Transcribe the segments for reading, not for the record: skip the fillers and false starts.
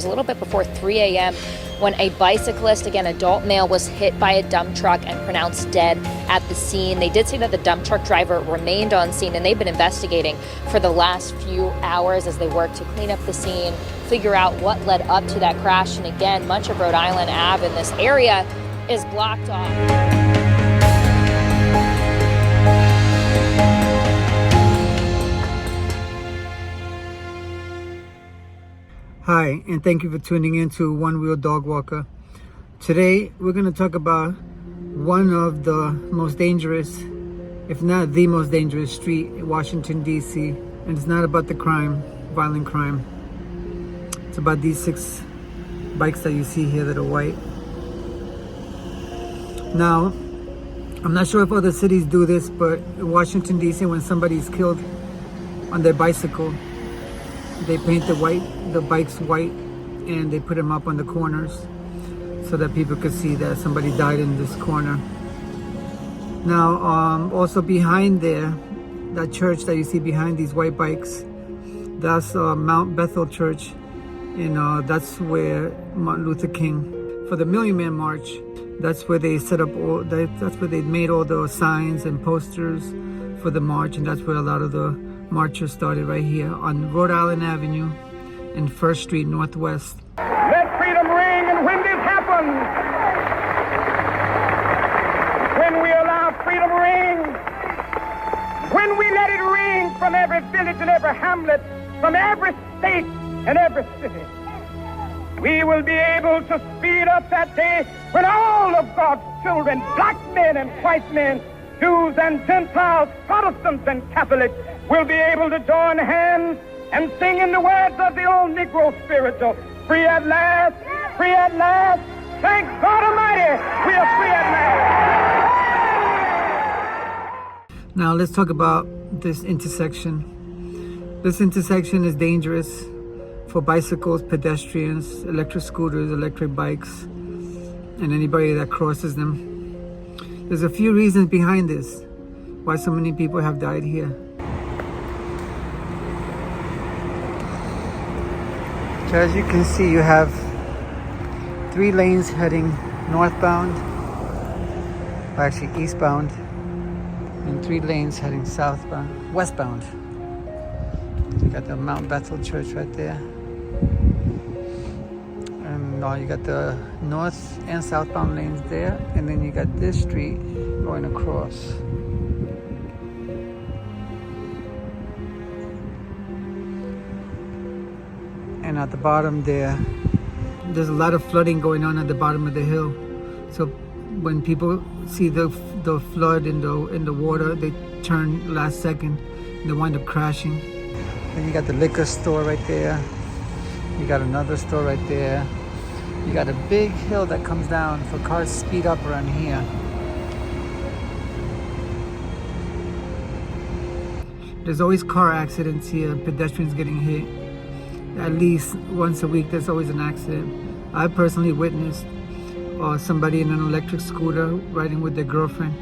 was a little bit before 3 a.m. when a bicyclist, again, adult male, was hit by a dump truck and pronounced dead at the scene. They did say that the dump truck driver remained on scene, and they've been investigating for the last few hours as they work to clean up the scene, figure out what led up to that crash. And again, much of Rhode Island Ave in this area is blocked off. Hi, and thank you for tuning in to One Wheel Dog Walker. Today, we're going to talk about one of the most dangerous, if not the most dangerous street in Washington, D.C. And it's not about the crime, violent crime. It's about these 6 bikes that you see here that are white. Now, I'm not sure if other cities do this, but in Washington, D.C., when somebody's killed on their bicycle, they paint the bikes white, and they put them up on the corners so that people could see that somebody died in this corner. Now, also behind there, that church that you see behind these white bikes, that's Mount Bethel Church, and that's where Martin Luther King, for the Million Man March, that's where they set up that's where they made all the signs and posters for the march, and that's where a lot of the marchers started, right here on Rhode Island Avenue and 1st Street Northwest. Let freedom ring, and when this happens, when we allow freedom ring, when we let it ring from every village and every hamlet, from every state and every city, we will be able to speed up that day when all of God's children, black men and white men, Jews and Gentiles, Protestants and Catholics, will be able to join hands and sing in the words of the old Negro spiritual, free at last, thank God Almighty, we are free at last. Now let's talk about this intersection. This intersection is dangerous for bicycles, pedestrians, electric scooters, electric bikes, and anybody that crosses them. There's a few reasons behind this, why so many people have died here. So as you can see, you have 3 lanes heading northbound, or actually eastbound, and 3 lanes heading westbound. You got the Mount Bethel Church right there. And you got the north and southbound lanes there, and then you got this street going across. And at the bottom there's a lot of flooding going on at the bottom of the hill. So when people see the flood in the water, they turn last second and they wind up crashing. Then you got the liquor store right there. You got another store right there. You got a big hill that comes down for cars speed up around here. There's always car accidents here, pedestrians getting hit. At least once a week there's always an accident. I personally witnessed somebody in an electric scooter riding with their girlfriend,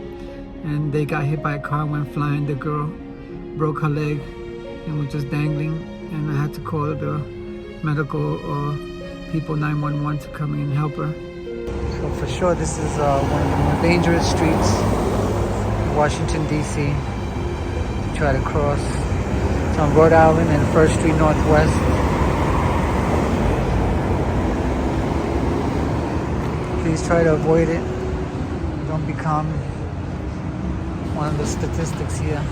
and they got hit by a car and went flying. The girl broke her leg and was just dangling, and I had to call the medical people, 911, to come in and help her. So for sure this is one of the more dangerous streets in Washington, D.C. to try to cross. It's on Rhode Island and 1st Street Northwest. Please try to avoid it. Don't become one of the statistics here.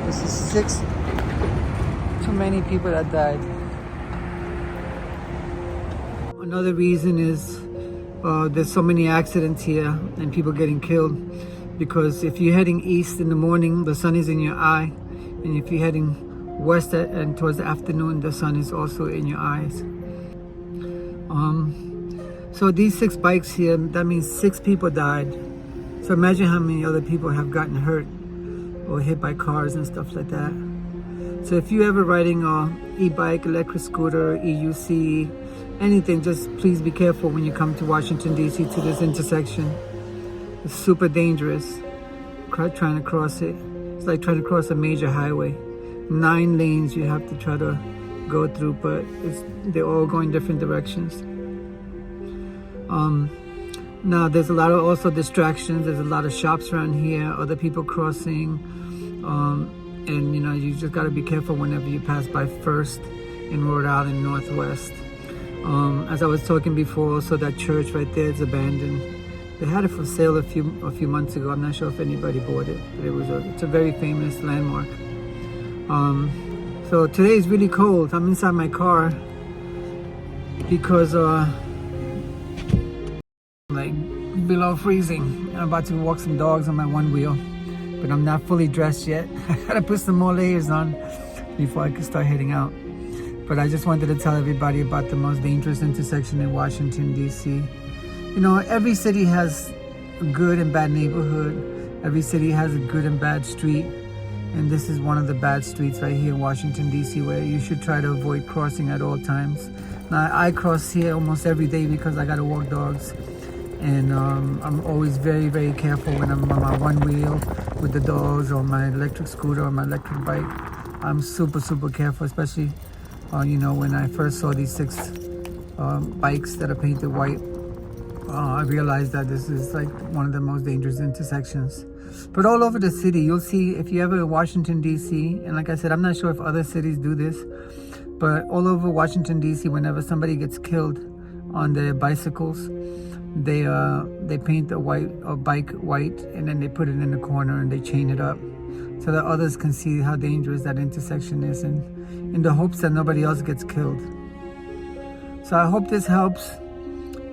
This is 6 too many people that died. Another reason is there's so many accidents here and people getting killed, because if you're heading east in the morning, the sun is in your eye, and if you're heading west and towards the afternoon, the sun is also in your eyes. So these 6 bikes here, that means 6 people died. So imagine how many other people have gotten hurt or hit by cars and stuff like that. So if you're ever riding an e-bike, electric scooter, EUC, anything, just please be careful when you come to Washington, D.C. to this intersection. It's super dangerous trying to cross it. It's like trying to cross a major highway. 9 lanes you have to try to go through, but they're all going different directions. Now there's a lot of also distractions. There's a lot of shops around here, other people crossing, and you know, you just got to be careful whenever you pass by First in Rhode Island Northwest. As I was talking before, also that church right there is abandoned. They had it for sale a few months ago. I'm not sure if anybody bought it, but it's a very famous landmark. So today is really cold. I'm inside my car because like below freezing. I'm about to walk some dogs on my one wheel, but I'm not fully dressed yet. I gotta put some more layers on before I can start heading out. But I just wanted to tell everybody about the most dangerous intersection in Washington D.C. You know, every city has a good and bad neighborhood. Every city has a good and bad street. And this is one of the bad streets right here in Washington D.C. where you should try to avoid crossing at all times. Now, I cross here almost every day because I gotta walk dogs. And I'm always very, very careful when I'm on my one wheel with the dogs, or my electric scooter, or my electric bike. I'm super, super careful, especially, you know, when I first saw these 6 bikes that are painted white. I realized that this is like one of the most dangerous intersections. But all over the city, you'll see, if you ever in Washington, D.C., and like I said, I'm not sure if other cities do this, but all over Washington, D.C., whenever somebody gets killed on their bicycles, they paint the bike white, and then they put it in the corner and they chain it up so that others can see how dangerous that intersection is, and in the hopes that nobody else gets killed. So I hope this helps,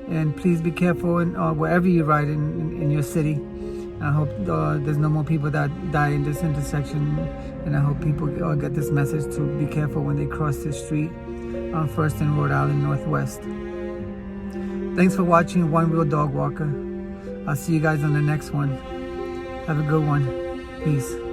and please be careful wherever you ride in your city. I hope there's no more people that die in this intersection, and I hope people get this message to be careful when they cross this street on First in Rhode Island Northwest. Thanks for watching One Wheel Dog Walker. I'll see you guys on the next one. Have a good one. Peace.